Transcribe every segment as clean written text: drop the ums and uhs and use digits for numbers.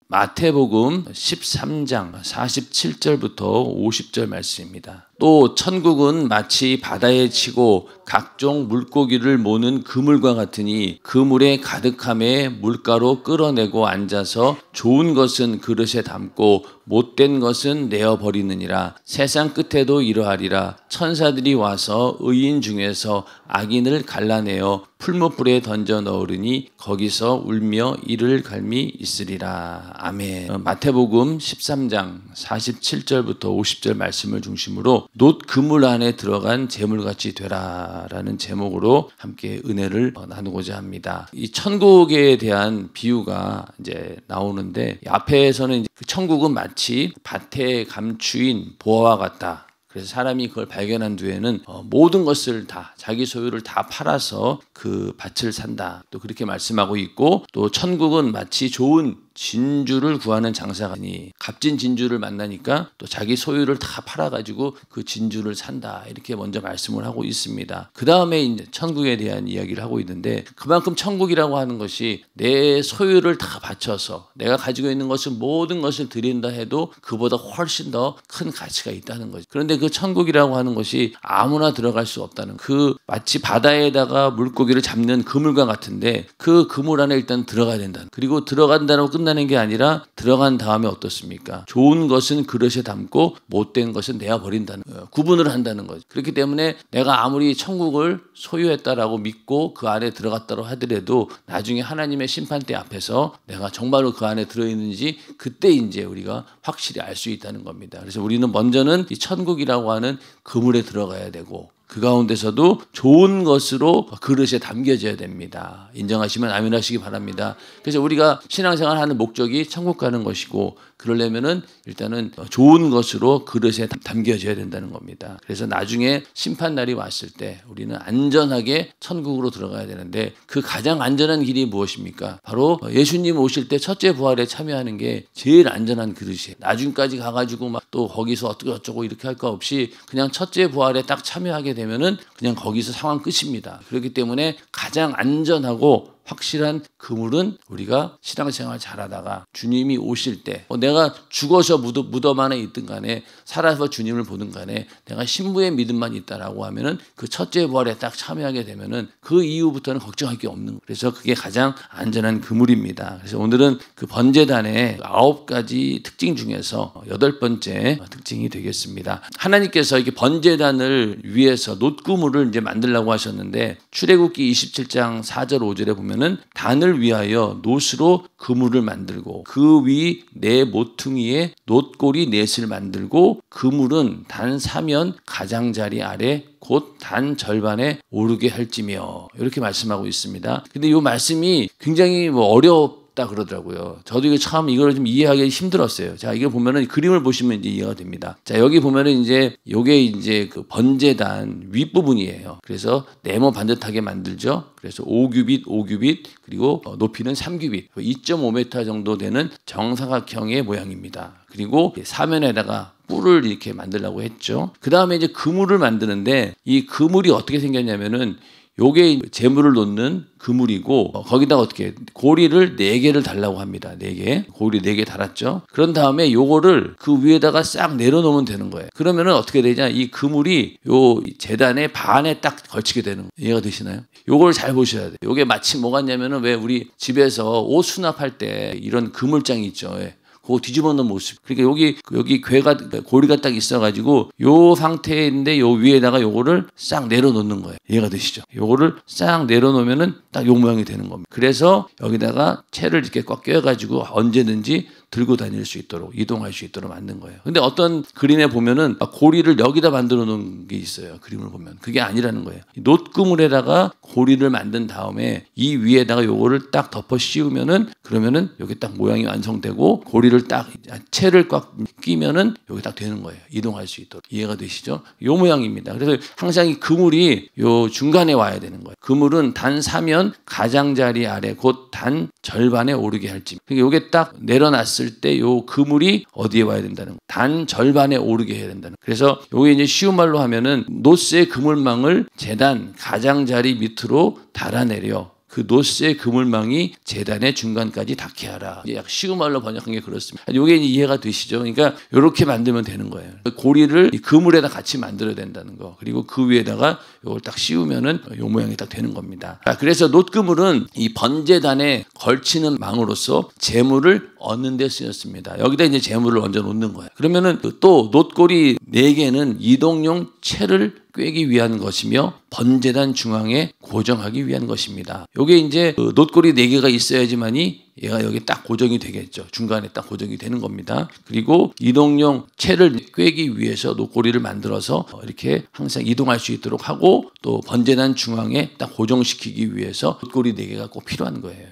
마태복음 13장 47절부터 50절 말씀입니다. 또 천국은 마치 바다에 치고 각종 물고기를 모는 그물과 같으니 그물에 가득함에 물가로 끌어내고 앉아서 좋은 것은 그릇에 담고 못된 것은 내어버리느니라. 세상 끝에도 이러하리라. 천사들이 와서 의인 중에서 악인을 갈라내어 풀무불에 던져 넣으리니 거기서 울며 이를 갈미 있으리라. 아멘. 마태복음 13장 47절부터 50절 말씀을 중심으로 놋 그물 안에 들어간 재물같이 되라라는 제목으로 함께 은혜를 나누고자 합니다. 이 천국에 대한 비유가 이제 나오는데 앞에서는 이제 천국은 마치 밭에 감추인 보화와 같다. 그래서 사람이 그걸 발견한 뒤에는 모든 것을 다 자기 소유를 다 팔아서 그 밭을 산다. 또 그렇게 말씀하고 있고 또 천국은 마치 좋은 진주를 구하는 장사가니 값진 진주를 만나니까 또 자기 소유를 다 팔아가지고 그 진주를 산다. 이렇게 먼저 말씀을 하고 있습니다. 그 다음에 이제 천국에 대한 이야기를 하고 있는데 그만큼 천국이라고 하는 것이 내 소유를 다 바쳐서 내가 가지고 있는 것을 모든 것을 드린다 해도 그보다 훨씬 더 큰 가치가 있다는 거죠. 그런데 그 천국이라고 하는 것이 아무나 들어갈 수 없다는 그 마치 바다에다가 물고기를 잡는 그물과 같은데 그 그물 안에 일단 들어가야 된다는 그리고 들어간다고 끝나는 게 아니라 들어간 다음에 어떻습니까? 좋은 것은 그릇에 담고 못된 것은 내어버린다는 거예요. 구분을 한다는 거죠. 그렇기 때문에 내가 아무리 천국을 소유했다라고 믿고 그 안에 들어갔다고 하더라도 나중에 하나님의 심판대 앞에서 내가 정말로 그 안에 들어있는지 그때 이제 우리가 확실히 알 수 있다는 겁니다. 그래서 우리는 먼저는 이 천국이라고 하는 그물에 들어가야 되고 그 가운데서도 좋은 것으로 그릇에 담겨져야 됩니다. 인정하시면 아멘 하시기 바랍니다. 그래서 우리가 신앙생활 하는 목적이 천국 가는 것이고 그러려면은 일단은 좋은 것으로 그릇에 담겨져야 된다는 겁니다. 그래서 나중에 심판날이 왔을 때 우리는 안전하게 천국으로 들어가야 되는데 그 가장 안전한 길이 무엇입니까? 바로 예수님 오실 때 첫째 부활에 참여하는 게 제일 안전한 그릇이에요. 나중까지 가가지고 막 또 거기서 어쩌고 이렇게 할 거 없이 그냥 첫째 부활에 딱 참여하게 되면은 그냥 거기서 상황 끝입니다. 그렇기 때문에 가장 안전하고 확실한 그물은 우리가 신앙생활 잘하다가 주님이 오실 때 내가 죽어서 무덤 안에 있든 간에 살아서 주님을 보든 간에 내가 신부의 믿음만 있다라고 하면은 그 첫째 부활에 딱 참여하게 되면은 그 이후부터는 걱정할 게 없는 거예요. 그래서 그게 가장 안전한 그물입니다. 그래서 오늘은 그 번제단의 9가지 특징 중에서 8번째 특징이 되겠습니다. 하나님께서 이렇게 번제단을 위해서 놋그물을 이제 만들려고 하셨는데 출애굽기 27장 4절 5절에 보면 단을 위하여 놋으로 그물을 만들고 그 위 네 모퉁이에 놋고리 넷을 만들고 그물은 단 사면 가장자리 아래 곧 단 절반에 오르게 할지며 이렇게 말씀하고 있습니다. 근데 이 말씀이 굉장히 어렵다 그러더라고요. 저도 이거 참 이걸 좀 이해하기 힘들었어요. 자, 이거 보면은 그림을 보시면 이제 이해가 됩니다. 자, 여기 보면은 이제 요게 이제 그 번제단 윗부분이에요. 그래서 네모 반듯하게 만들죠. 그래서 5규빗 그리고 높이는 3규빗 2.5m 정도 되는 정사각형의 모양입니다. 그리고 사면에다가 뿔을 이렇게 만들려고 했죠. 그 다음에 이제 그물을 만드는데 이 그물이 어떻게 생겼냐면은 요게 재물을 놓는 그물이고 거기다가 어떻게 고리를 4개를 달라고 합니다. 4개. 고리 4개 달았죠. 그런 다음에 요거를 그 위에다가 싹 내려놓으면 되는 거예요. 그러면은 어떻게 되냐? 이 그물이 요 재단의 반에 딱 걸치게 되는 거예요. 이해가 되시나요? 요걸 잘 보셔야 돼요. 요게 마치 뭐 같냐면은 왜 우리 집에서 옷 수납할 때 이런 그물장이 있죠. 그거 뒤집어 놓은 모습. 그러니까 여기 고리가 딱 있어가지고 요 상태인데 요 위에다가 요거를 싹 내려놓는 거예요. 이해가 되시죠? 요거를 싹 내려놓으면은 딱 요 모양이 되는 겁니다. 그래서 여기다가 채를 이렇게 꽉 껴가지고 언제든지 들고 다닐 수 있도록 이동할 수 있도록 만든 거예요. 근데 어떤 그림에 보면은 고리를 여기다 만들어 놓은 게 있어요. 그림을 보면 그게 아니라는 거예요. 놋그물에다가 고리를 만든 다음에 이 위에다가 요거를 딱 덮어 씌우면은 그러면은 여기 딱 모양이 완성되고 고리를 딱 채를 꽉 끼면은 여기 딱 되는 거예요. 이동할 수 있도록. 이해가 되시죠? 요 모양입니다. 그래서 항상 이 그물이 요 중간에 와야 되는 거예요. 그물은 단 사면 가장자리 아래 곧 단 절반에 오르게 할지. 그러니까 요게 딱 내려놨을 때 요 그물이 어디에 와야 된다는 거예요. 단 절반에 오르게 해야 된다는 거예요. 그래서 요게 이제 쉬운 말로 하면은 놋의 그물망을 재단 가장자리 밑으로 달아내려 그 노스의 그물망이 제단의 중간까지 닿게 하라. 이제 약 쉬운 말로 번역한 게 그렇습니다. 이게 이해가 되시죠? 그러니까 이렇게 만들면 되는 거예요. 고리를 이 그물에다 같이 만들어야 된다는 거. 그리고 그 위에다가 이걸 딱 씌우면은 요 모양이 딱 되는 겁니다. 그래서 놋그물은 이 번제단에 걸치는 망으로서 재물을 얻는 데 쓰였습니다. 여기다 이제 재물을 얹어 놓는 거예요. 그러면은 또 놋고리 4개는 이동용 채를 꿰기 위한 것이며 번제단 중앙에 고정하기 위한 것입니다. 요게 이제 놋고리 4개가 있어야지만이 얘가 여기 딱 고정이 되겠죠. 중간에 딱 고정이 되는 겁니다. 그리고 이동용 채를 꿰기 위해서 놋고리를 만들어서 이렇게 항상 이동할 수 있도록 하고 또 번제단 중앙에 딱 고정시키기 위해서 놋고리 4개가 꼭 필요한 거예요.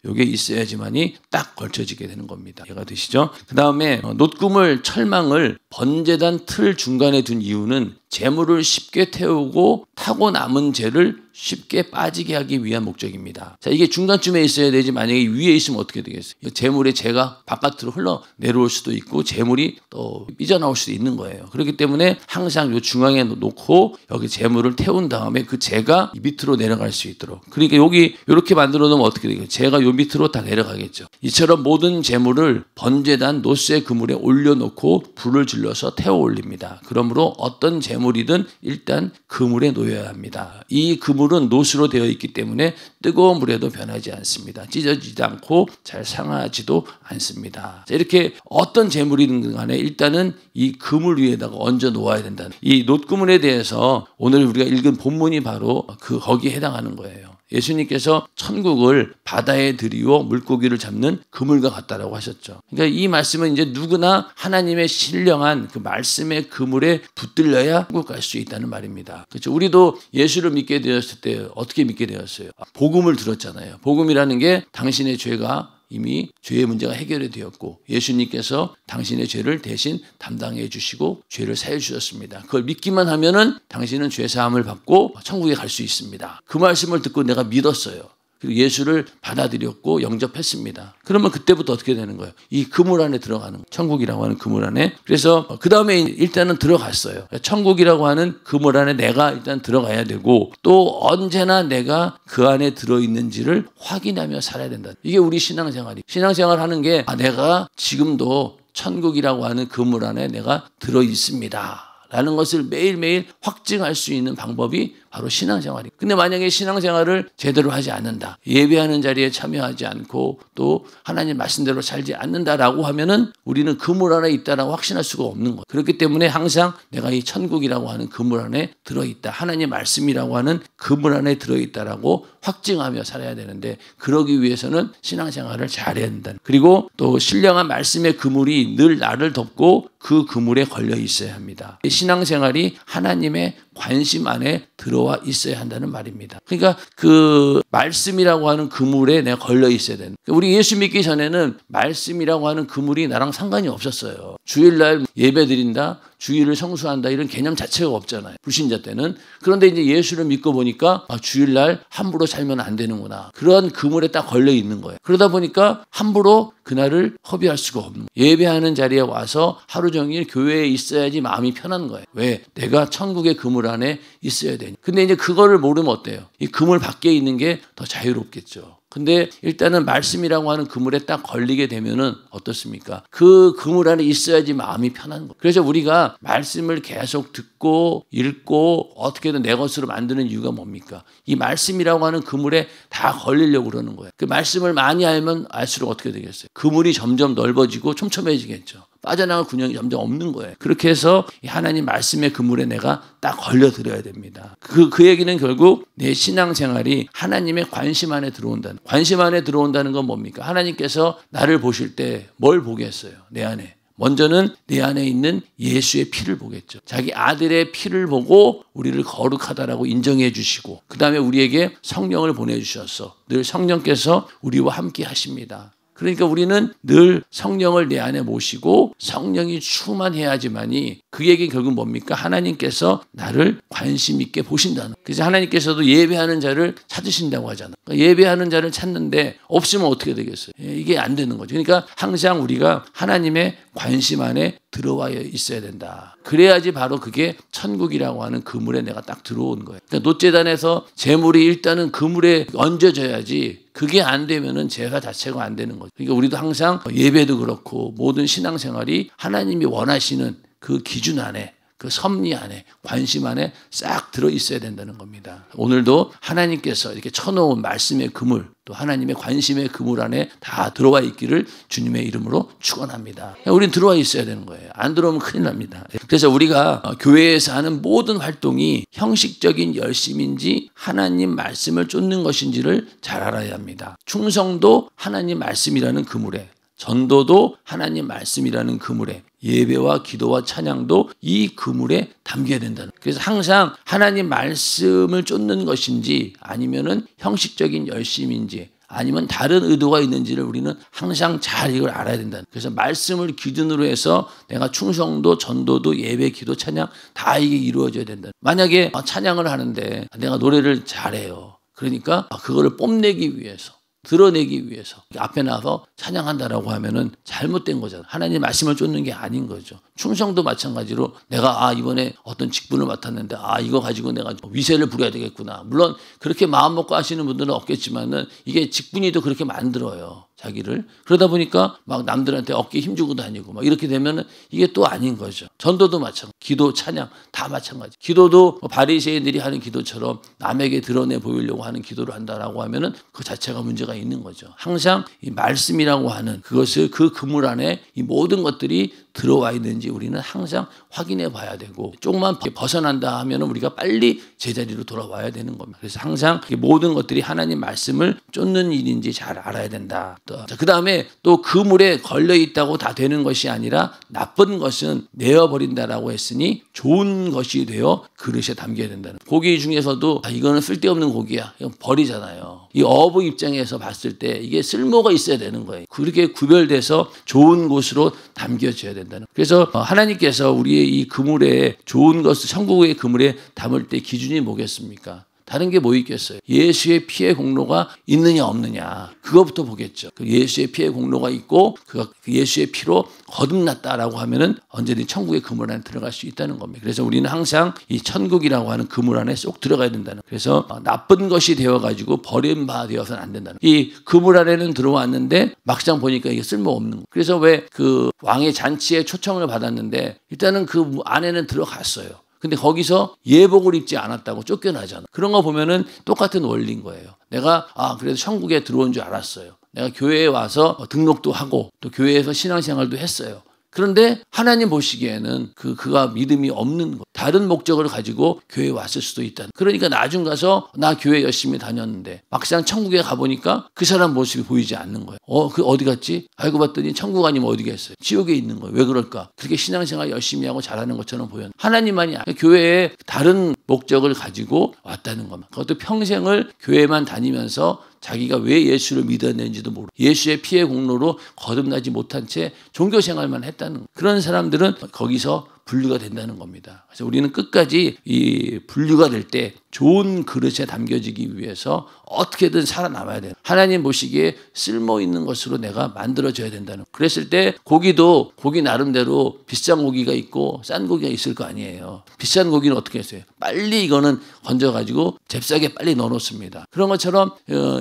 요게 있어야지만이 딱 걸쳐지게 되는 겁니다. 이해가 되시죠? 그 다음에 놋그물 철망을 번제단 틀 중간에 둔 이유는 재물을 쉽게 태우고 타고 남은 재를 쉽게 빠지게 하기 위한 목적입니다. 자, 이게 중간쯤에 있어야 되지 만약에 위에 있으면 어떻게 되겠어요? 재물의 재가 바깥으로 흘러 내려올 수도 있고 재물이 또 삐져나올 수도 있는 거예요. 그렇기 때문에 항상 요 중앙에 놓고 여기 재물을 태운 다음에 그 재가 밑으로 내려갈 수 있도록. 그러니까 여기 이렇게 만들어 놓으면 어떻게 되겠어요? 재가 요 밑으로 다 내려가겠죠. 이처럼 모든 재물을 번제단 노스의 그물에 올려놓고 불을 질러서 태워 올립니다. 그러므로 어떤 재물이든 일단 그물에 놓여야 합니다. 이 그물은 노수로 되어 있기 때문에 뜨거운 물에도 변하지 않습니다. 찢어지지 않고 잘 상하지도 않습니다. 자, 이렇게 어떤 재물이든 간에 일단은 이 그물 위에다가 얹어 놓아야 된다는 이 놋그물에 대해서 오늘 우리가 읽은 본문이 바로 거기에 해당하는 거예요. 예수님께서 천국을 바다에 들이워 물고기를 잡는 그물과 같다라고 하셨죠. 그러니까 이 말씀은 이제 누구나 하나님의 신령한 그 말씀의 그물에 붙들려야 천국 갈 수 있다는 말입니다. 그렇죠? 우리도 예수를 믿게 되었을 때 어떻게 믿게 되었어요? 복음을 들었잖아요. 복음이라는 게 당신의 죄가 이미 죄의 문제가 해결이 되었고 예수님께서 당신의 죄를 대신 담당해 주시고 죄를 사해 주셨습니다. 그걸 믿기만 하면은 당신은 죄 사함을 받고 천국에 갈 수 있습니다. 그 말씀을 듣고 내가 믿었어요. 그리고 예수를 받아들였고 영접했습니다. 그러면 그때부터 어떻게 되는 거예요? 이 그물 안에 들어가는 거예요. 천국이라고 하는 그물 안에. 그래서 그 다음에 일단은 들어갔어요. 천국이라고 하는 그물 안에 내가 일단 들어가야 되고 또 언제나 내가 그 안에 들어있는지를 확인하며 살아야 된다. 이게 우리 신앙생활이. 신앙생활 하는 게 내가 지금도 천국이라고 하는 그물 안에 내가 들어있습니다. 라는 것을 매일매일 확증할 수 있는 방법이 바로 신앙생활이에요. 근데 만약에 신앙생활을 제대로 하지 않는다. 예배하는 자리에 참여하지 않고 또 하나님 말씀대로 살지 않는다라고 하면은 우리는 그물 안에 있다라고 확신할 수가 없는 거예요. 그렇기 때문에 항상 내가 이 천국이라고 하는 그물 안에 들어있다. 하나님 말씀이라고 하는 그물 안에 들어있다라고 확증하며 살아야 되는데 그러기 위해서는 신앙생활을 잘해야 된다. 그리고 또 신령한 말씀의 그물이 늘 나를 덮고 그 그물에 걸려 있어야 합니다. 신앙생활이 하나님의 관심 안에 들어와 있어야 한다는 말입니다. 그러니까 그 말씀이라고 하는 그물에 내가 걸려 있어야 되는. 우리 예수 믿기 전에는 말씀이라고 하는 그물이 나랑 상관이 없었어요. 주일날 예배 드린다, 주일을 성수한다 이런 개념 자체가 없잖아요. 불신자 때는. 그런데 이제 예수를 믿고 보니까 주일날 함부로 살면 안 되는구나. 그런 그물에 딱 걸려 있는 거예요. 그러다 보니까 함부로 그날을 허비할 수가 없는 거예요. 예배하는 자리에 와서 하루 종일 교회에 있어야지 마음이 편한 거예요. 왜? 내가 천국의 그물 안에 있어야 되니. 근데 이제 그거를 모르면 어때요? 이 그물 밖에 있는 게 더 자유롭겠죠. 근데 일단은 말씀이라고 하는 그물에 딱 걸리게 되면은 어떻습니까? 그 그물 안에 있어야지 마음이 편한 거예요. 그래서 우리가 말씀을 계속 듣고 읽고 어떻게든 내 것으로 만드는 이유가 뭡니까? 이 말씀이라고 하는 그물에 다 걸리려고 그러는 거예요. 그 말씀을 많이 알면 알수록 어떻게 되겠어요? 그물이 점점 넓어지고 촘촘해지겠죠. 빠져나갈 군형이 점점 없는 거예요. 그렇게 해서 하나님 말씀의 그물에 내가 딱 걸려들어야 됩니다. 그 얘기는 결국 내 신앙생활이 하나님의 관심 안에 들어온다는. 관심 안에 들어온다는 건 뭡니까? 하나님께서 나를 보실 때 뭘 보겠어요? 내 안에. 먼저는 내 안에 있는 예수의 피를 보겠죠. 자기 아들의 피를 보고 우리를 거룩하다라고 인정해 주시고 그 다음에 우리에게 성령을 보내주셔서 늘 성령께서 우리와 함께 하십니다. 그러니까 우리는 늘 성령을 내 안에 모시고 성령이 충만해야지만이 그 얘기 결국 뭡니까? 하나님께서 나를 관심 있게 보신다는. 그래서 하나님께서도 예배하는 자를 찾으신다고 하잖아. 그러니까 예배하는 자를 찾는데 없으면 어떻게 되겠어요? 이게 안 되는 거죠. 그러니까 항상 우리가 하나님의 관심 안에 들어와 있어야 된다. 그래야지 바로 그게 천국이라고 하는 그물에 내가 딱 들어온 거예요. 그러니까 노제단에서 제물이 일단은 그물에 얹어져야지 그게 안 되면은 제사 자체가 안 되는 거죠. 그러니까 우리도 항상 예배도 그렇고 모든 신앙생활이 하나님이 원하시는 그 기준 안에 그 섭리 안에 관심 안에 싹 들어 있어야 된다는 겁니다. 오늘도 하나님께서 이렇게 쳐놓은 말씀의 그물 또 하나님의 관심의 그물 안에 다 들어와 있기를 주님의 이름으로 축원합니다. 우리는 들어와 있어야 되는 거예요. 안 들어오면 큰일 납니다. 그래서 우리가 교회에서 하는 모든 활동이 형식적인 열심인지 하나님 말씀을 쫓는 것인지를 잘 알아야 합니다. 충성도 하나님 말씀이라는 그물에, 전도도 하나님 말씀이라는 그물에, 예배와 기도와 찬양도 이 그물에 담겨야 된다는. 그래서 항상 하나님 말씀을 쫓는 것인지 아니면은 형식적인 열심인지 아니면 다른 의도가 있는지를 우리는 항상 잘 이걸 알아야 된다는. 그래서 말씀을 기준으로 해서 내가 충성도, 전도도, 예배, 기도, 찬양 다 이게 이루어져야 된다. 만약에 찬양을 하는데 내가 노래를 잘해요. 그러니까 그거를 뽐내기 위해서, 드러내기 위해서 앞에 나서 찬양한다라고 하면은 잘못된 거잖아. 하나님 말씀을 쫓는 게 아닌 거죠. 충성도 마찬가지로 내가 이번에 어떤 직분을 맡았는데 이거 가지고 내가 위세를 부려야 되겠구나. 물론 그렇게 마음 먹고 하시는 분들은 없겠지만은 이게 직분이도 그렇게 만들어요. 자기를. 그러다 보니까 막 남들한테 어깨에 힘주고 다니고 막 이렇게 되면은 이게 또 아닌 거죠. 전도도 마찬가지. 기도, 찬양 다 마찬가지. 기도도 바리새인들이 하는 기도처럼 남에게 드러내 보이려고 하는 기도를 한다라고 하면은 그 자체가 문제가 있는 거죠. 항상 이 말씀이라고 하는 그것을 그 그물 안에 이 모든 것들이 들어와 있는지 우리는 항상 확인해 봐야 되고, 조금만 벗어난다 하면은 우리가 빨리 제자리로 돌아와야 되는 겁니다. 그래서 항상 이 모든 것들이 하나님 말씀을 쫓는 일인지 잘 알아야 된다. 그 다음에 또 그물에 걸려 있다고 다 되는 것이 아니라 나쁜 것은 내어버린다라고 했으니 좋은 것이 되어 그릇에 담겨야 된다는. 고기 중에서도 이거는 쓸데없는 고기야, 이건 버리잖아요. 이 어부 입장에서 봤을 때 이게 쓸모가 있어야 되는 거예요. 그렇게 구별돼서 좋은 곳으로 담겨져야 된다는. 그래서 하나님께서 우리의 이 그물에 좋은 것을 천국의 그물에 담을 때 기준이 뭐겠습니까? 다른 게 뭐 있겠어요? 예수의 피의 공로가 있느냐 없느냐, 그거부터 보겠죠. 그 예수의 피의 공로가 있고 그 예수의 피로 거듭났다라고 하면은 언제든지 천국의 그물 안에 들어갈 수 있다는 겁니다. 그래서 우리는 항상 이 천국이라고 하는 그물 안에 쏙 들어가야 된다는. 그래서 나쁜 것이 되어가지고 버린 바 되어서는 안 된다는. 이 그물 안에는 들어왔는데 막상 보니까 이게 쓸모없는 거. 그래서 왜 그 왕의 잔치에 초청을 받았는데 일단은 그 안에는 들어갔어요. 근데 거기서 예복을 입지 않았다고 쫓겨나잖아. 그런 거 보면은 똑같은 원리인 거예요. 내가 그래도 천국에 들어온 줄 알았어요. 내가 교회에 와서 등록도 하고 또 교회에서 신앙생활도 했어요. 그런데 하나님 보시기에는 그가 믿음이 없는 거, 다른 목적을 가지고 교회에 왔을 수도 있다. 그러니까 나중 가서 나 교회 열심히 다녔는데 막상 천국에 가보니까 그 사람 모습이 보이지 않는 거예요. 그 어디 갔지? 알고 봤더니 천국 아니면 어디 갔어요? 지옥에 있는 거예요. 왜 그럴까? 그렇게 신앙생활 열심히 하고 잘하는 것처럼 보였는데 하나님만이 교회에 다른 목적을 가지고 왔다는 겁니다. 그것도 평생을 교회만 다니면서 자기가 왜 예수를 믿었는지도 모르고 예수의 피의 공로로 거듭나지 못한 채 종교생활만 했다는, 그런 사람들은 거기서 분류가 된다는 겁니다. 그래서 우리는 끝까지 이 분류가 될 때 좋은 그릇에 담겨지기 위해서 어떻게든 살아남아야 돼요. 하나님 보시기에 쓸모 있는 것으로 내가 만들어져야 된다는. 그랬을 때 고기도 고기 나름대로 비싼 고기가 있고 싼 고기가 있을 거 아니에요. 비싼 고기는 어떻게 했어요? 빨리 이거는 건져가지고 잽싸게 빨리 넣어놓습니다. 그런 것처럼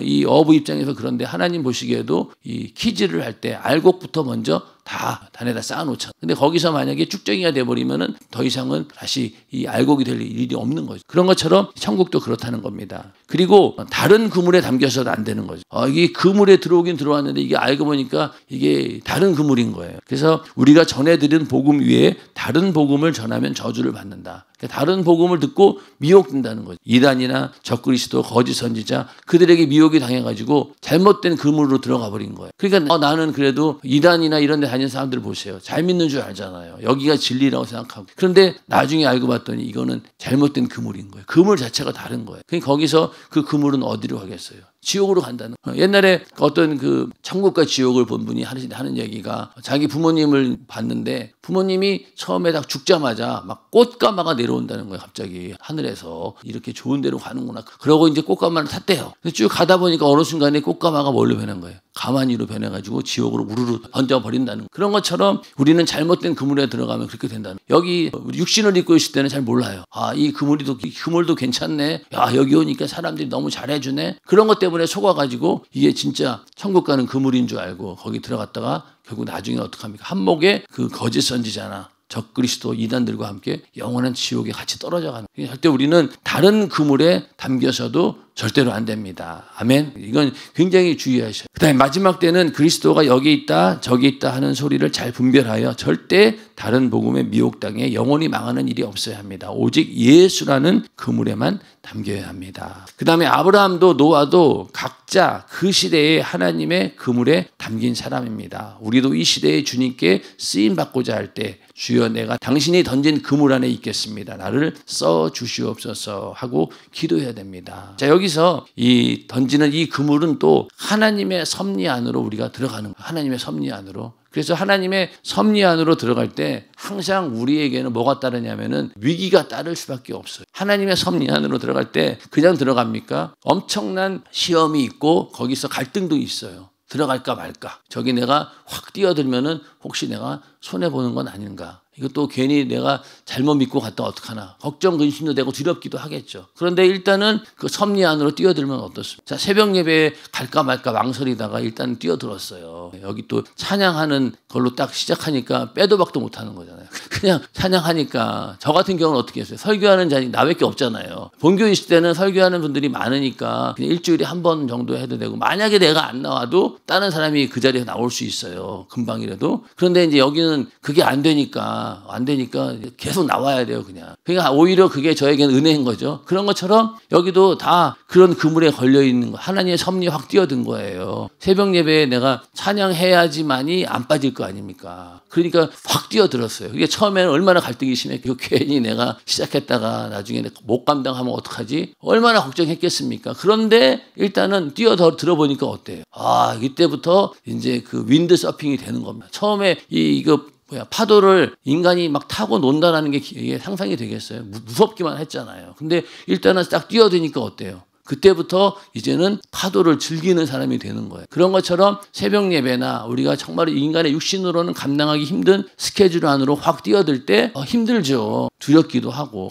이 어부 입장에서 그런데 하나님 보시기에도 이 키즈를 할 때 알곡부터 먼저 다 단에다 쌓아놓잖아. 근데 거기서 만약에 쭉정이가 돼버리면은 더 이상은 다시 이 알곡이 될 일이 없는 거죠. 그런 것처럼 천국도 그렇다는 겁니다. 그리고 다른 그물에 담겨서도 안 되는 거죠. 이게 그물에 들어오긴 들어왔는데 이게 알고 보니까 이게 다른 그물인 거예요. 그래서 우리가 전해드린 복음 위에 다른 복음을 전하면 저주를 받는다. 다른 복음을 듣고 미혹된다는 거죠. 이단이나 적그리스도, 거짓 선지자, 그들에게 미혹이 당해가지고 잘못된 그물로 들어가 버린 거예요. 그러니까 나는 그래도 이단이나 이런 데 다니는 사람들 보세요. 잘 믿는 줄 알잖아요. 여기가 진리라고 생각하고. 그런데 나중에 알고 봤더니 이거는 잘못된 그물인 거예요. 그물 자체가 다른 거예요. 그러니까 거기서 그 그물은 어디로 가겠어요? 지옥으로 간다는 거예요. 옛날에 어떤 그 천국과 지옥을 본 분이 하는 얘기가 자기 부모님을 봤는데 부모님이 처음에 딱 죽자마자 막 꽃가마가 내려온다는 거예요. 갑자기 하늘에서 이렇게 좋은 데로 가는구나. 그러고 이제 꽃가마를 탔대요. 쭉 가다 보니까 어느 순간에 꽃가마가 뭘로 변한 거예요? 가만히로 변해가지고 지옥으로 우르르 던져버린다는 그런 것처럼 우리는 잘못된 그물에 들어가면 그렇게 된다는 거예요. 여기 육신을 입고 있을 때는 잘 몰라요. 이 그물도 괜찮네. 야, 여기 오니까 사람들이 너무 잘해주네. 그런 것 때문에 속아가지고 이게 진짜 천국 가는 그물인 줄 알고 거기 들어갔다가 결국 나중에 어떡합니까? 한목에 그 거짓 선지자나 적그리스도 이단들과 함께 영원한 지옥에 같이 떨어져 가는 거예요. 절대 우리는 다른 그물에 담겨서도 절대로 안 됩니다. 아멘. 이건 굉장히 주의하셔야 돼요. 그다음에 마지막 때는 그리스도가 여기 있다 저기 있다 하는 소리를 잘 분별하여 절대 다른 복음에 미혹당해 영원히 망하는 일이 없어야 합니다. 오직 예수라는 그물에만 담겨야 합니다. 그 다음에 아브라함도 노아도 각자 그 시대에 하나님의 그물에 담긴 사람입니다. 우리도 이 시대에 주님께 쓰임받고자 할 때 주여 내가 당신이 던진 그물 안에 있겠습니다. 나를 써 주시옵소서 하고 기도해야 됩니다. 자, 여기서 이 던지는 이 그물은 또 하나님의 섭리 안으로 우리가 들어가는 거예요. 하나님의 섭리 안으로. 그래서 하나님의 섭리 안으로 들어갈 때 항상 우리에게는 뭐가 따르냐면은 위기가 따를 수밖에 없어요. 하나님의 섭리 안으로 들어갈 때 그냥 들어갑니까? 엄청난 시험이 있고 거기서 갈등도 있어요. 들어갈까 말까. 저기 내가 확 뛰어들면은 혹시 내가 손해보는 건 아닌가. 이것도 괜히 내가 잘못 믿고 갔다 어떡하나. 걱정, 근심도 되고 두렵기도 하겠죠. 그런데 일단은 그 섭리 안으로 뛰어들면 어떻습니까? 자, 새벽 예배에 갈까 말까 망설이다가 일단 뛰어들었어요. 여기 또 찬양하는 걸로 딱 시작하니까 빼도 박도 못하는 거잖아요. 그냥 찬양하니까 저 같은 경우는 어떻게 했어요? 설교하는 자니 나밖에 없잖아요. 본교 있을 때는 설교하는 분들이 많으니까 그냥 일주일에 한 번 정도 해도 되고 만약에 내가 안 나와도 다른 사람이 그 자리에 나올 수 있어요. 금방이라도. 그런데 이제 여기는 그게 안 되니까 계속 나와야 돼요, 그냥. 그러니까 오히려 그게 저에게는 은혜인 거죠. 그런 것처럼 여기도 다 그런 그물에 걸려 있는 거. 하나님의 섭리 확 뛰어든 거예요. 새벽 예배에 내가 찬양해야지만이 안 빠질 거 아닙니까? 그러니까 확 뛰어들었어요. 그게 처음에는 얼마나 갈등이 심했고 괜히 내가 시작했다가 나중에 못 감당하면 어떡하지? 얼마나 걱정했겠습니까? 그런데 일단은 들어보니까 어때요? 이때부터 이제 그 윈드 서핑이 되는 겁니다. 처음에 이거 파도를 인간이 막 타고 논다라는 게 이게 상상이 되겠어요? 무섭기만 했잖아요. 근데 일단은 딱 뛰어드니까 어때요? 그때부터 이제는 파도를 즐기는 사람이 되는 거예요. 그런 것처럼 새벽 예배나 우리가 정말 인간의 육신으로는 감당하기 힘든 스케줄 안으로 확 뛰어들 때 힘들죠. 두렵기도 하고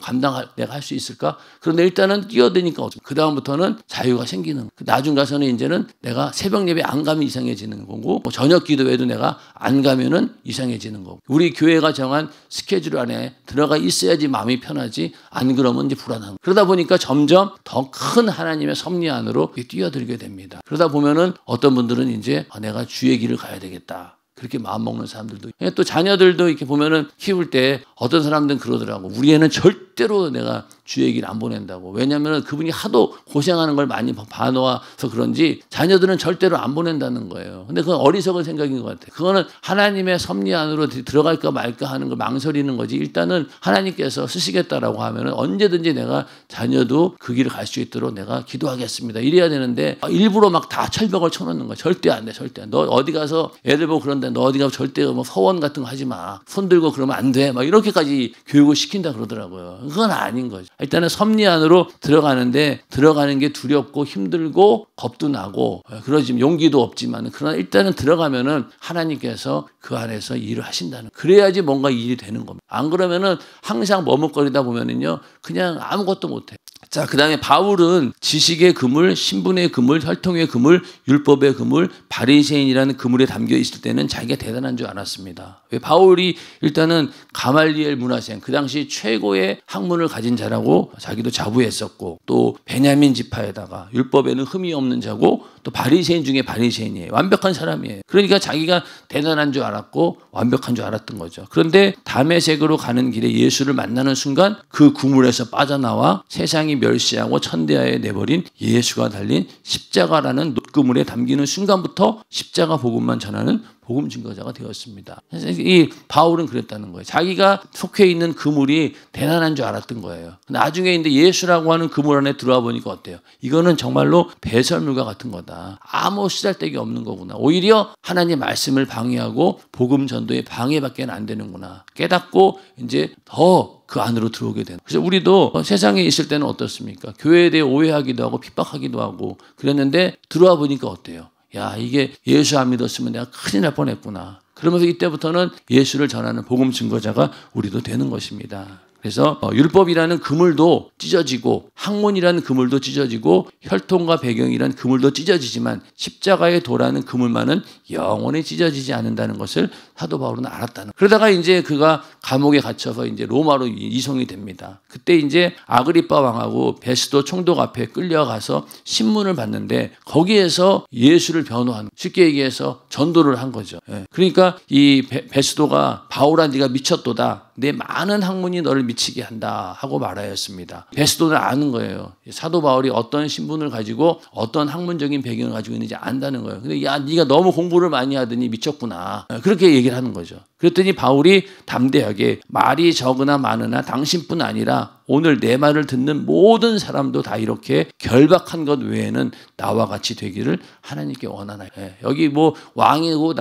내가 할 수 있을까? 그런데 일단은 뛰어드니까 그 다음부터는 자유가 생기는 거예요. 나중 가서는 이제는 내가 새벽 예배 안 가면 이상해지는 거고 저녁 기도회도 내가 안 가면은 이상해지는 거고 우리 교회가 정한 스케줄 안에 들어가 있어야지 마음이 편하지 안 그러면 이제 불안한 거예요. 그러다 보니까 점점 더 큰 하나님의 섭리 안으로 뛰어들게 됩니다. 그러다 보면은 어떤 분들은 이제 내가 주의 길을 가야 되겠다. 그렇게 마음먹는 사람들도 또 자녀들도 이렇게 보면은 키울 때 어떤 사람들은 그러더라고. 우리 애는 절대로 내가 주의 길 안 보낸다고. 왜냐하면 그분이 하도 고생하는 걸 많이 봐놓아서 그런지 자녀들은 절대로 안 보낸다는 거예요. 근데 그건 어리석은 생각인 것 같아요. 그거는 하나님의 섭리 안으로 들어갈까 말까 하는 걸 망설이는 거지. 일단은 하나님께서 쓰시겠다라고 하면은 언제든지 내가 자녀도 그 길을 갈 수 있도록 내가 기도하겠습니다. 이래야 되는데 일부러 막 다 철벽을 쳐놓는 거야. 절대 안 돼. 절대 안 돼. 너 어디 가서 애들 보고 그런데 너 어디 가서 절대 뭐 서원 같은 거 하지 마. 손 들고 그러면 안 돼. 막 이렇게까지 교육을 시킨다 그러더라고요. 그건 아닌 거죠. 일단은 섭리 안으로 들어가는데 들어가는 게 두렵고 힘들고 겁도 나고 그러지만 용기도 없지만 그러나 일단은 들어가면은 하나님께서 그 안에서 일을 하신다는 그래야지 뭔가 일이 되는 겁니다. 안 그러면은 항상 머뭇거리다 보면은요 그냥 아무것도 못해. 자, 그 다음에 바울은 지식의 그물, 신분의 그물, 혈통의 그물, 율법의 그물, 바리새인이라는 그물에 담겨 있을 때는 자기가 대단한 줄 알았습니다. 왜 바울이 일단은 가말리엘 문화생, 그 당시 최고의 학문을 가진 자라고 자기도 자부했었고 또 베냐민 지파에다가 율법에는 흠이 없는 자고 또 바리새인 중에 바리새인이에요. 완벽한 사람이에요. 그러니까 자기가 대단한 줄 알았고 완벽한 줄 알았던 거죠. 그런데 다메섹으로 가는 길에 예수를 만나는 순간 그 그물에서 빠져나와 세상이 멸시하고 천대하에 내버린 예수가 달린 십자가라는 놋그물에 담기는 순간부터 십자가 복음만 전하는 복음 증거자가 되었습니다. 이 바울은 그랬다는 거예요. 자기가 속해 있는 그물이 대단한 줄 알았던 거예요. 나중에 이제 예수라고 하는 그물 안에 들어와 보니까 어때요? 이거는 정말로 배설물과 같은 거다. 아무 쓰잘데기 없는 거구나. 오히려 하나님 말씀을 방해하고 복음 전도에 방해밖에 안 되는구나. 깨닫고 이제 더 그 안으로 들어오게 되는. 그래서 우리도 세상에 있을 때는 어떻습니까? 교회에 대해 오해하기도 하고 핍박하기도 하고 그랬는데 들어와 보니까 어때요? 야, 이게 예수 안 믿었으면 내가 큰일 날 뻔했구나. 그러면서 이때부터는 예수를 전하는 복음 증거자가 우리도 되는 것입니다. 그래서 율법이라는 그물도 찢어지고 학문이라는 그물도 찢어지고 혈통과 배경이라는 그물도 찢어지지만 십자가의 도라는 그물만은 영원히 찢어지지 않는다는 것을 사도 바울은 알았다는. 그러다가 이제 그가 감옥에 갇혀서 이제 로마로 이송이 됩니다. 그때 이제 아그리빠 왕하고 베스도 총독 앞에 끌려가서 신문을 받는데 거기에서 예수를 변호하는, 쉽게 얘기해서 전도를 한 거죠. 그러니까 이 베스도가 바울아 네가 미쳤도다. 내 많은 학문이 너를 미치게 한다 하고 말하였습니다. 베스도는 아는 거예요. 사도 바울이 어떤 신분을 가지고 어떤 학문적인 배경을 가지고 있는지 안다는 거예요. 근데 야, 네가 너무 공부를 많이 하더니 미쳤구나. 그렇게 얘기를 하는 거죠. 그랬더니 바울이 담대하게 말이 적으나 많으나 당신뿐 아니라 오늘 내 말을 듣는 모든 사람도 다 이렇게 결박한 것 외에는 나와 같이 되기를 하나님께 원하나요. 여기 뭐 왕이고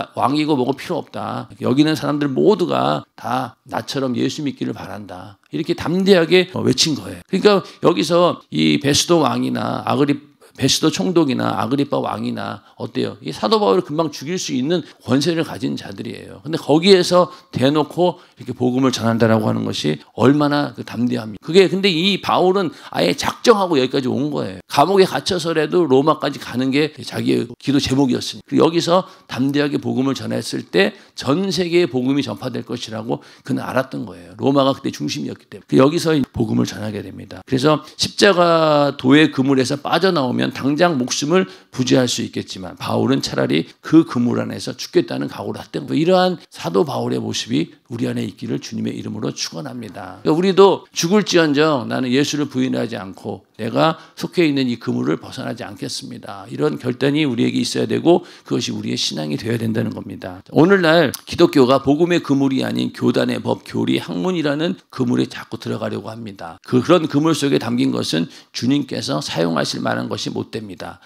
뭐고 필요 없다. 여기 있는 사람들 모두가 다 나처럼 예수 믿기를 바란다. 이렇게 담대하게 외친 거예요. 그러니까 여기서 이 베스도 왕이나 베스도 총독이나 아그리빠 왕이나 어때요? 이 사도 바울을 금방 죽일 수 있는 권세를 가진 자들이에요. 근데 거기에서 대놓고 이렇게 복음을 전한다라고 하는 것이 얼마나 담대합니까? 근데 이 바울은 아예 작정하고 여기까지 온 거예요. 감옥에 갇혀서라도 로마까지 가는 게 자기의 기도 제목이었으니까. 여기서 담대하게 복음을 전했을 때 전 세계에 복음이 전파될 것이라고 그는 알았던 거예요. 로마가 그때 중심이었기 때문에. 여기서 복음을 전하게 됩니다. 그래서 십자가 도의 그물에서 빠져나오면 당장 목숨을 부지할 수 있겠지만 바울은 차라리 그 그물 안에서 죽겠다는 각오를 했던 거예요. 이러한 사도 바울의 모습이 우리 안에 있기를 주님의 이름으로 축원합니다. 우리도 죽을지언정 나는 예수를 부인하지 않고 내가 속해 있는 이 그물을 벗어나지 않겠습니다. 이런 결단이 우리에게 있어야 되고 그것이 우리의 신앙이 되어야 된다는 겁니다. 오늘날 기독교가 복음의 그물이 아닌 교단의 법, 교리, 학문이라는 그물에 자꾸 들어가려고 합니다. 그런 그물 속에 담긴 것은 주님께서 사용하실 만한 것이 못 됩니다.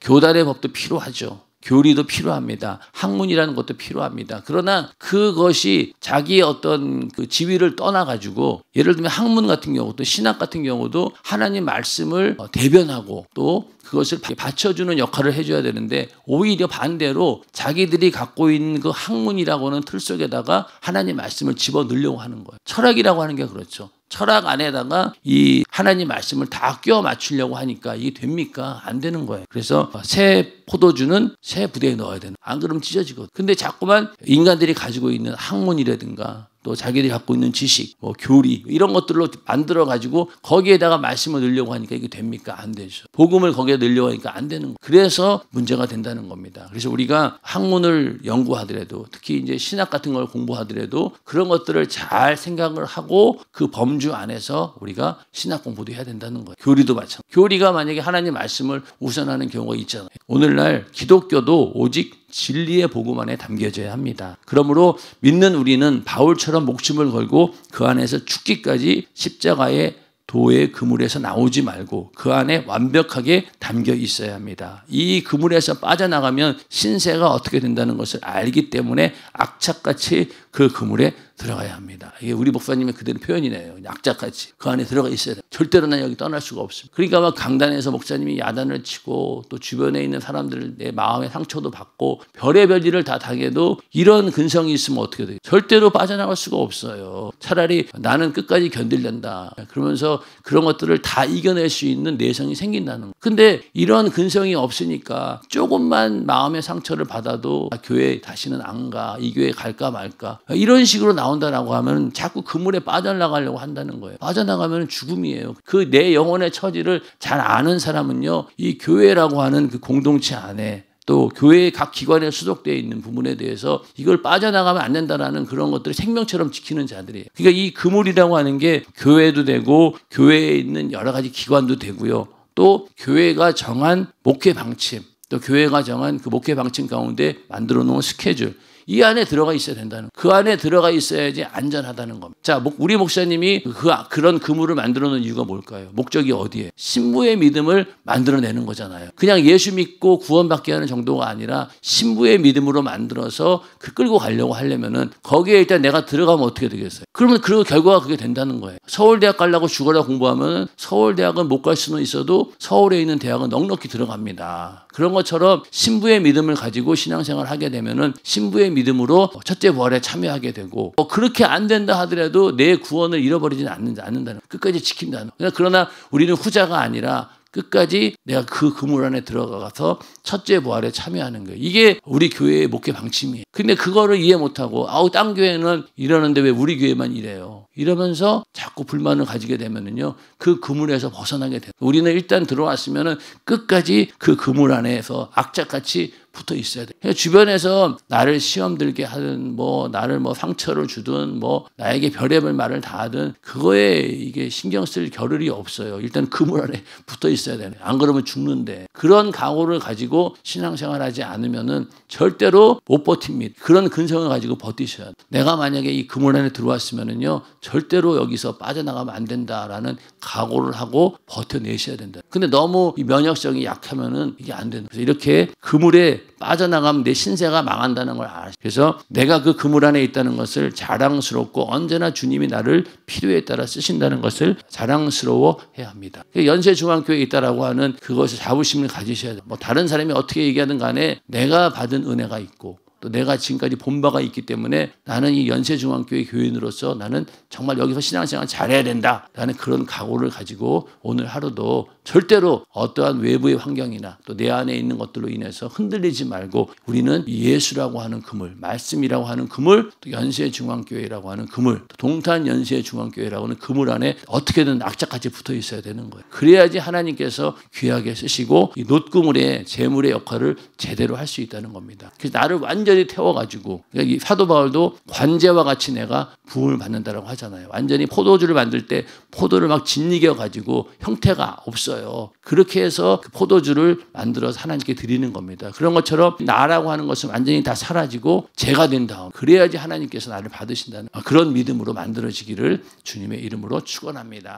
교단의 법도 필요하죠. 교리도 필요합니다. 학문이라는 것도 필요합니다. 그러나 그것이 자기의 어떤 그 지위를 떠나가지고 예를 들면 학문 같은 경우도 신학 같은 경우도 하나님 말씀을 대변하고 또 그것을 받쳐주는 역할을 해줘야 되는데 오히려 반대로 자기들이 갖고 있는 그 학문이라고는 틀 속에다가 하나님 말씀을 집어넣으려고 하는 거예요. 철학이라고 하는 게 그렇죠. 철학 안에다가 이 하나님 말씀을 다 끼워 맞추려고 하니까 이게 됩니까? 안 되는 거예요. 그래서 새 포도주는 새 부대에 넣어야 되는. 안 그러면 찢어지거든. 근데 자꾸만 인간들이 가지고 있는 학문이라든가 또 자기들이 갖고 있는 지식, 교리 이런 것들로 만들어가지고 거기에다가 말씀을 넣으려고 하니까 이게 됩니까? 안 되죠. 복음을 거기에 넣으려고 하니까 안 되는 거예요. 그래서 문제가 된다는 겁니다. 그래서 우리가 학문을 연구하더라도 특히 이제 신학 같은 걸 공부하더라도 그런 것들을 잘 생각을 하고 그 범주 안에서 우리가 신학 공부도 해야 된다는 거예요. 교리도 마찬가지. 교리가 만약에 하나님 말씀을 우선하는 경우가 있잖아요. 오늘날 기독교도 오직 진리의 복음 안에 담겨져야 합니다. 그러므로 믿는 우리는 바울처럼 목숨을 걸고 그 안에서 죽기까지 십자가의 도의 그물에서 나오지 말고 그 안에 완벽하게 담겨 있어야 합니다. 이 그물에서 빠져나가면 신세가 어떻게 된다는 것을 알기 때문에 악착같이 그 그물에 들어가야 합니다. 이게 우리 목사님의 그대로 표현이네요. 악착같이 그 안에 들어가 있어야 돼요. 절대로 난 여기 떠날 수가 없습니다. 그러니까 막 강단에서 목사님이 야단을 치고 또 주변에 있는 사람들 내 마음의 상처도 받고 별의별 일을 다 당해도 이런 근성이 있으면 어떻게 돼요? 절대로 빠져나갈 수가 없어요. 차라리 나는 끝까지 견딜란다. 그러면서 그런 것들을 다 이겨낼 수 있는 내성이 생긴다는 거예요. 근데 이런 근성이 없으니까 조금만 마음의 상처를 받아도 교회 다시는 안 가. 이 교회 갈까 말까. 이런 식으로 나온다라고 하면 자꾸 그물에 빠져나가려고 한다는 거예요. 빠져나가면 죽음이에요. 그 내 영혼의 처지를 잘 아는 사람은요, 이 교회라고 하는 그 공동체 안에 또 교회의 각 기관에 수속되어 있는 부분에 대해서 이걸 빠져나가면 안 된다라는 그런 것들을 생명처럼 지키는 자들이에요. 그러니까 이 그물이라고 하는 게 교회도 되고 교회에 있는 여러 가지 기관도 되고요. 또 교회가 정한 목회 방침, 또 교회가 정한 그 목회 방침 가운데 만들어 놓은 스케줄, 이 안에 들어가 있어야 된다는, 그 안에 들어가 있어야지 안전하다는 겁니다. 자, 우리 목사님이 그런 그물을 만들어 놓은 이유가 뭘까요? 목적이 어디에? 신부의 믿음을 만들어내는 거잖아요. 그냥 예수 믿고 구원받게 하는 정도가 아니라 신부의 믿음으로 만들어서 끌고 가려고 하려면은 거기에 일단 내가 들어가면 어떻게 되겠어요? 그러면 그 결과가 그게 된다는 거예요. 서울대학 가려고 죽어라 공부하면 서울대학은 못 갈 수는 있어도 서울에 있는 대학은 넉넉히 들어갑니다. 그런 것처럼 신부의 믿음을 가지고 신앙생활을 하게 되면은 신부의 믿음으로 첫째 부활에 참여하게 되고, 그렇게 안 된다 하더라도 내 구원을 잃어버리지는 않는다는, 끝까지 지킨다는. 그러나 우리는 후자가 아니라 끝까지 내가 그 그물 안에 들어가서 첫째 부활에 참여하는 거예요. 이게 우리 교회의 목회 방침이에요. 근데 그거를 이해 못하고 딴 교회는 이러는데 왜 우리 교회만 이래요? 이러면서 자꾸 불만을 가지게 되면은요, 그 그물에서 벗어나게 돼요. 우리는 일단 들어왔으면은 끝까지 그 그물 안에서 악착같이 붙어 있어야 돼. 주변에서 나를 시험 들게 하든 나를 상처를 주든 나에게 별의별 말을 다 하든 그거에 이게 신경 쓸 겨를이 없어요. 일단 그물 안에 붙어 있어야 되네. 안 그러면 죽는데. 그런 각오를 가지고 신앙생활하지 않으면은 절대로 못 버팁니다. 그런 근성을 가지고 버티셔야 돼. 내가 만약에 이 그물 안에 들어왔으면은요, 절대로 여기서 빠져나가면 안 된다라는 각오를 하고 버텨내셔야 된다. 근데 너무 이 면역성이 약하면은 이게 안 되는 거예요. 이렇게 그물에 빠져나가면 내 신세가 망한다는 걸 알아요. 그래서 내가 그 그물 안에 있다는 것을 자랑스럽고 언제나 주님이 나를 필요에 따라 쓰신다는 것을 자랑스러워해야 합니다. 연세중앙교회에 있다라고 하는 그것을 자부심을 가지셔야 돼요. 다른 사람이 어떻게 얘기하든 간에 내가 받은 은혜가 있고 또 내가 지금까지 본 바가 있기 때문에 나는 이 연세중앙교회 교인으로서 나는 정말 여기서 신앙생활 잘해야 된다라는 그런 각오를 가지고 오늘 하루도 절대로 어떠한 외부의 환경이나 또 내 안에 있는 것들로 인해서 흔들리지 말고 우리는 예수라고 하는 그물, 말씀이라고 하는 그물, 또 연세중앙교회라고 하는 그물, 또 동탄 연세중앙교회라고 하는 그물 안에 어떻게든 악착같이 붙어 있어야 되는 거예요. 그래야지 하나님께서 귀하게 쓰시고 이 놋그물의 제물의 역할을 제대로 할 수 있다는 겁니다. 그래서 나를 완전히 태워가지고, 그러니까 이 사도 바울도 관제와 같이 내가 부음을 받는다라고 하잖아요. 완전히 포도주를 만들 때 포도를 막 짓이겨가지고 형태가 없어요. 그렇게 해서 그 포도주를 만들어서 하나님께 드리는 겁니다. 그런 것처럼 나라고 하는 것은 완전히 다 사라지고 제가 된 다음, 그래야지 하나님께서 나를 받으신다는 그런 믿음으로 만들어지기를 주님의 이름으로 축원합니다.